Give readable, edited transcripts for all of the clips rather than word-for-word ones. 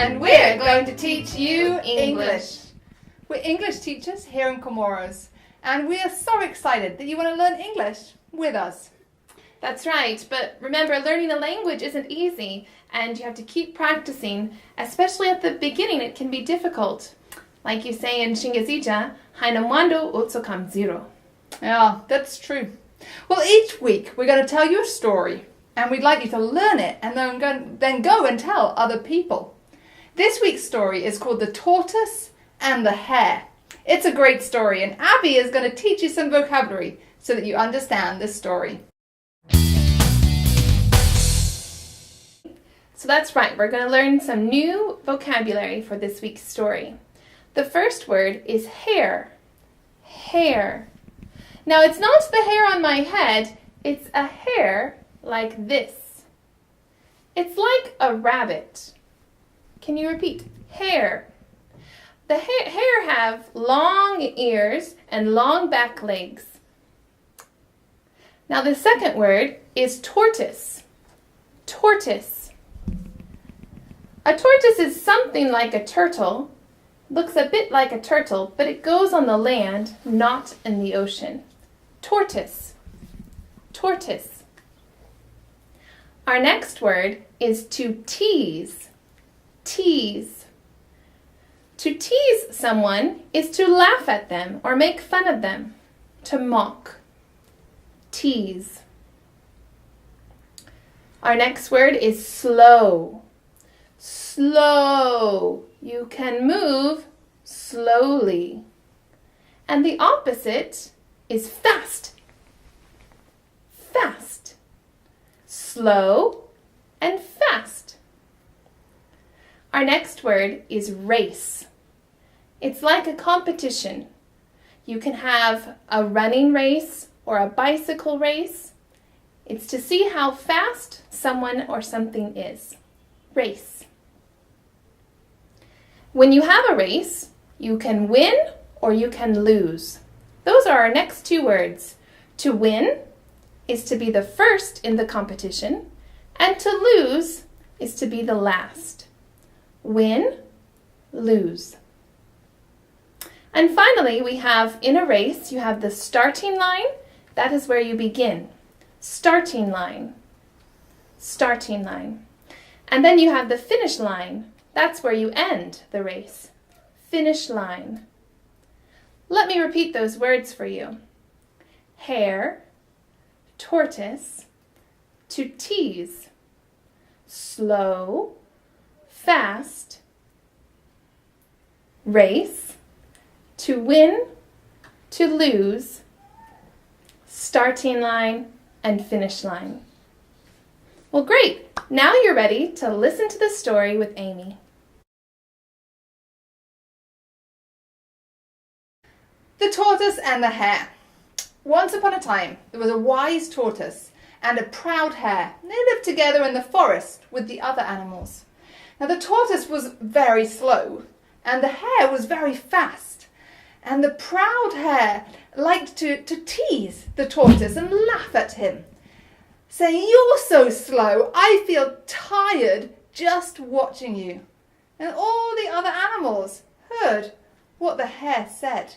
and we're going to teach you English. We're English teachers here in Comoros, and we are so excited that you want to learn English with us. That's right, but remember, learning a language isn't easy, and you have to keep practicing, especially at the beginning. It can be difficult. Like you say in Shingazija, hainamwando utsokam zero. Yeah, that's true. Well, each week we're going to tell you a story, and we'd like you to learn it and then go and tell other people. This week's story is called The Tortoise and the Hare. It's a great story, and Abby is going to teach you some vocabulary so that you understand this story. So that's right, we're going to learn some new vocabulary for this week's story. The first word is hare. Hare. Now it's not the hair on my head, it's a hare like this. It's like a rabbit. Can you repeat? Hare. The hare have long ears and long back legs. Now the second word is tortoise. Tortoise. A tortoise is something like a turtle. Looks a bit like a turtle, but it goes on the land, not in the ocean. Tortoise. Tortoise. Our next word is to tease. Tease. To tease someone is to laugh at them or make fun of them. To mock. Tease. Our next word is slow. Slow. You can move slowly. And the opposite is fast. Fast. Slow and fast. Our next word is race. It's like a competition. You can have a running race or a bicycle race. It's to see how fast someone or something is. Race. When you have a race, you can win or you can lose. Those are our next two words. To win is to be the first in the competition, and to lose is to be the last. Win, lose. And finally, we have in a race, you have the starting line. That is where you begin. Starting line. Starting line. And then you have the finish line. That's where you end the race. Finish line. Let me repeat those words for you. Hare, tortoise, to tease, slow, fast, race, to win, to lose, starting line, and finish line. Well, great. Now you're ready to listen to the story with Amy. The Tortoise and the Hare. Once upon a time, there was a wise tortoise and a proud hare. They lived together in the forest with the other animals. Now the tortoise was very slow and the hare was very fast. And the proud hare liked to tease the tortoise and laugh at him, saying, "You're so slow, I feel tired just watching you." And all the other animals heard what the hare said.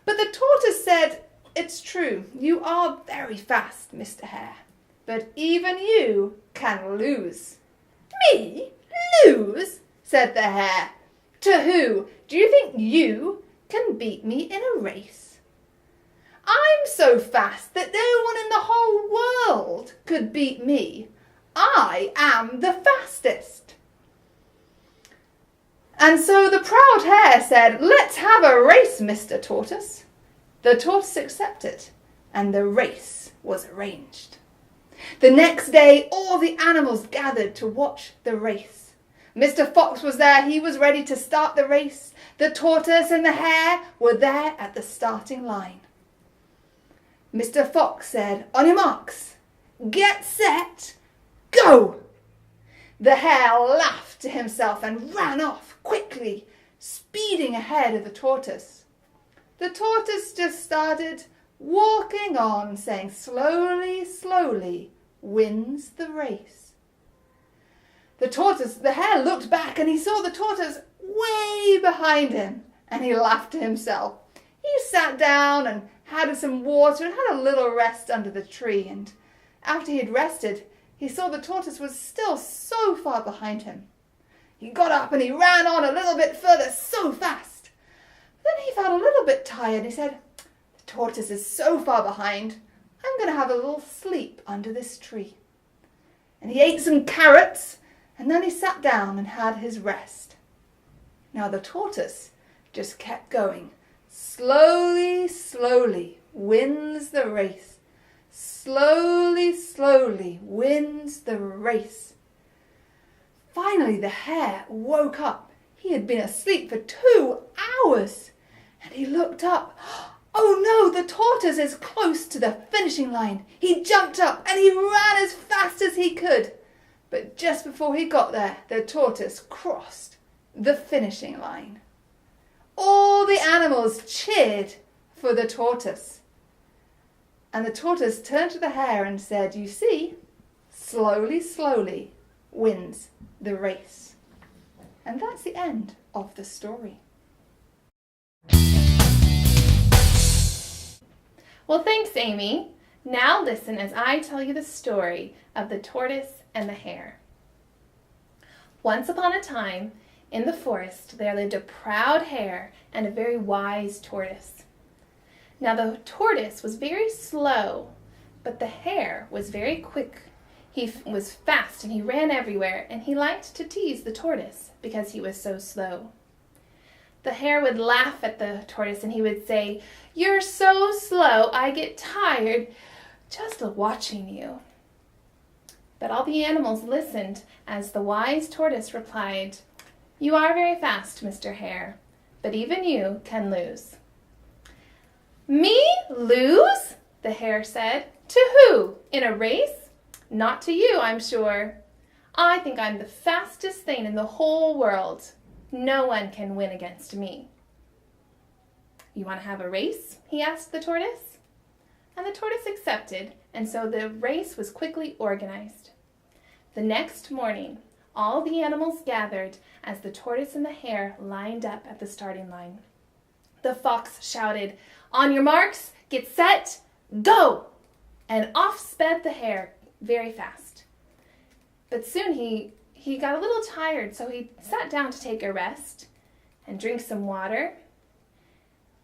But the tortoise said, "It's true, you are very fast, Mr. Hare, but even you can lose." "Me? Lose?" said the hare. "To who? Do you think you can beat me in a race? I'm so fast that no one in the whole world could beat me. I am the fastest." And so the proud hare said, "Let's have a race, Mr. Tortoise." The tortoise accepted, and the race was arranged. The next day, all the animals gathered to watch the race. Mr. Fox was there. He was ready to start the race. The tortoise and the hare were there at the starting line. Mr. Fox said, "On your marks, get set, go!" The hare laughed to himself and ran off quickly, speeding ahead of the tortoise. The tortoise just started walking on, saying, "Slowly, slowly wins the race." The hare looked back and he saw the tortoise way behind him, and he laughed to himself. He sat down and had some water and had a little rest under the tree, and after he had rested, he saw the tortoise was still so far behind him. He got up and he ran on a little bit further so fast. Then he felt a little bit tired. He said, "The tortoise is so far behind, I'm going to have a little sleep under this tree." And he ate some carrots, and then he sat down and had his rest. Now the tortoise just kept going. Slowly, slowly wins the race. Slowly, slowly wins the race. Finally, the hare woke up. He had been asleep for 2 hours, and he looked up. Oh no, the tortoise is close to the finishing line. He jumped up and he ran as fast as he could. But just before he got there, the tortoise crossed the finishing line. All the animals cheered for the tortoise. And the tortoise turned to the hare and said, "You see, slowly, slowly wins the race." And that's the end of the story. Well, thanks, Amy. Now listen as I tell you the story of the tortoise and the hare. Once upon a time, in the forest, there lived a proud hare and a very wise tortoise. Now the tortoise was very slow, but the hare was very quick. He was fast and he ran everywhere, and he liked to tease the tortoise because he was so slow. The hare would laugh at the tortoise and he would say, "You're so slow, I get tired just watching you." But all the animals listened as the wise tortoise replied, "You are very fast, Mr. Hare, but even you can lose." "Me lose?" the hare said. "To who? In a race? Not to you, I'm sure. I think I'm the fastest thing in the whole world. No one can win against me." "You want to have a race?" he asked the tortoise. And the tortoise accepted, and so the race was quickly organized. The next morning, all the animals gathered as the tortoise and the hare lined up at the starting line. The fox shouted, "On your marks, get set, go!" And off sped the hare very fast. But soon he got a little tired, so he sat down to take a rest and drink some water.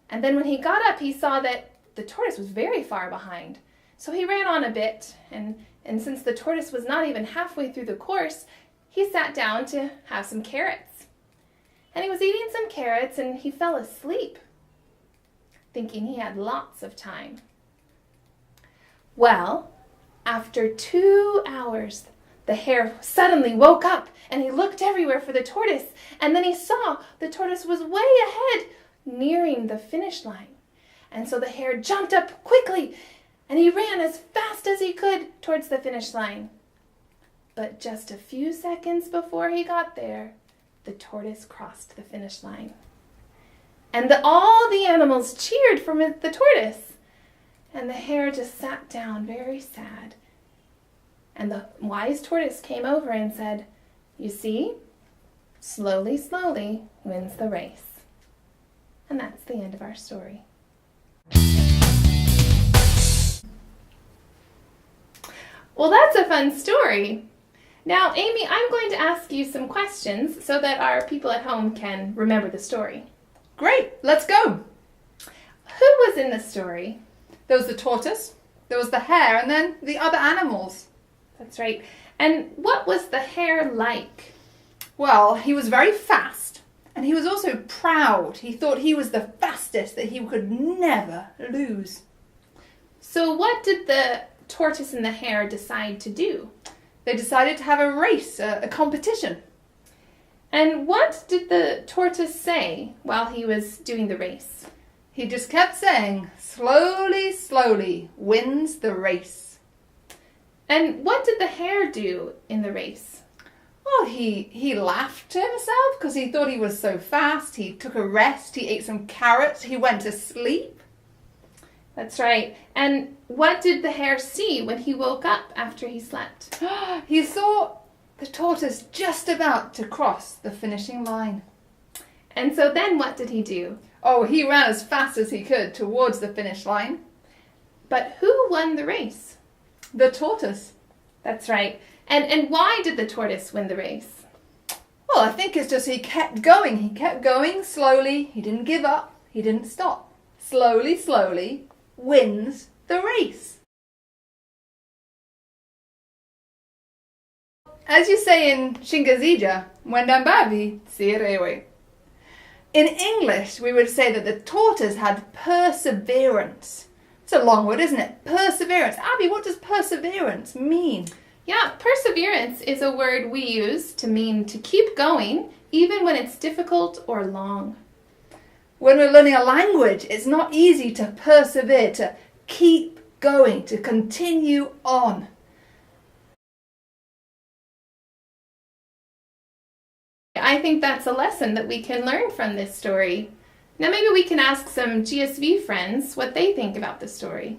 And then when he got up, he saw that the tortoise was very far behind. So he ran on a bit, and since the tortoise was not even halfway through the course, he sat down to have some carrots. And he was eating some carrots, and he fell asleep, thinking he had lots of time. Well, after 2 hours, the hare suddenly woke up, and he looked everywhere for the tortoise, and then he saw the tortoise was way ahead, nearing the finish line. And so the hare jumped up quickly, and he ran as fast as he could towards the finish line. But just a few seconds before he got there, the tortoise crossed the finish line. And all the animals cheered for the tortoise, and the hare just sat down very sad. And the wise tortoise came over and said, "You see, slowly, slowly wins the race." And that's the end of our story. Well, that's a fun story. Now, Amy, I'm going to ask you some questions so that our people at home can remember the story. Great, let's go. Who was in the story? There was the tortoise, there was the hare, and then the other animals. That's right. And what was the hare like? Well, he was very fast, and he was also proud. He thought he was the fastest, that he could never lose. So what did the tortoise and the hare decide to do? They decided to have a race, a competition. And what did the tortoise say while he was doing the race? He just kept saying, "Slowly, slowly wins the race." And what did the hare do in the race? Well, he laughed to himself because he thought he was so fast. He took a rest, he ate some carrots, he went to sleep. That's right. And what did the hare see when he woke up after he slept? He saw The tortoise just about to cross the finishing line. And so then what did he do? Oh, he ran as fast as he could towards the finish line. But who won the race? The tortoise. That's right. And why did the tortoise win the race? Well, I think it's just he kept going. He kept going slowly. He didn't give up. He didn't stop. Slowly, slowly wins the race. As you say in Shingazija, Mwendambavi sirewe. In English, we would say that the tortoise had perseverance. It's a long word, isn't it? Perseverance. Abby, what does perseverance mean? Yeah, perseverance is a word we use to mean to keep going, even when it's difficult or long. When we're learning a language, it's not easy to persevere, to keep going, to continue on. I think that's a lesson that we can learn from this story. Now maybe we can ask some GSV friends what they think about the story.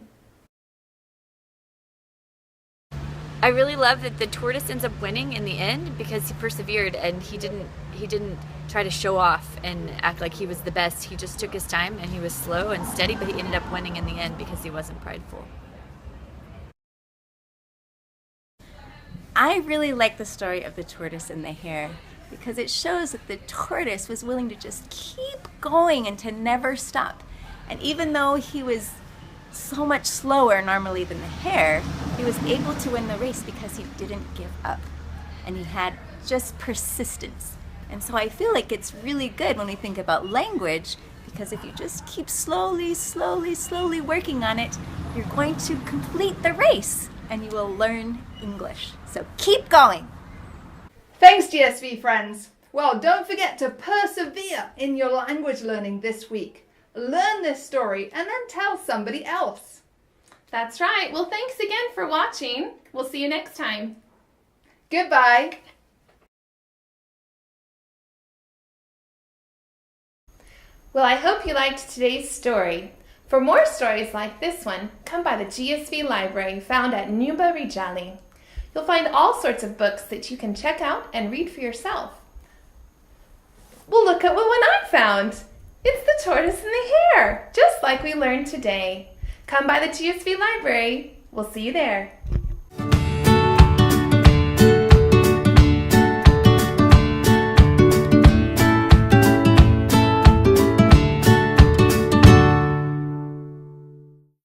I really love that the tortoise ends up winning in the end because he persevered and he didn't try to show off and act like he was the best. He just took his time and he was slow and steady, but he ended up winning in the end because he wasn't prideful. I really like the story of the tortoise and the hare because it shows that the tortoise was willing to just keep going and to never stop. And even though he was so much slower normally than the hare, he was able to win the race because he didn't give up and he had just persistence. And so I feel like it's really good when we think about language, because if you just keep slowly working on it, you're going to complete the race and you will learn English. So keep going. Thanks, GSV friends. Well, don't forget to persevere in your language learning this week. Learn this story and then tell somebody else. That's right. Well, thanks again for watching. We'll see you next time. Goodbye. Well, I hope you liked today's story. For more stories like this one, come by the GSV library found at Nyumba Rijali. You'll find all sorts of books that you can check out and read for yourself. Well, look at what one I found. It's the tortoise and the hare, just like we learned today. Come by the GSV library. We'll see you there.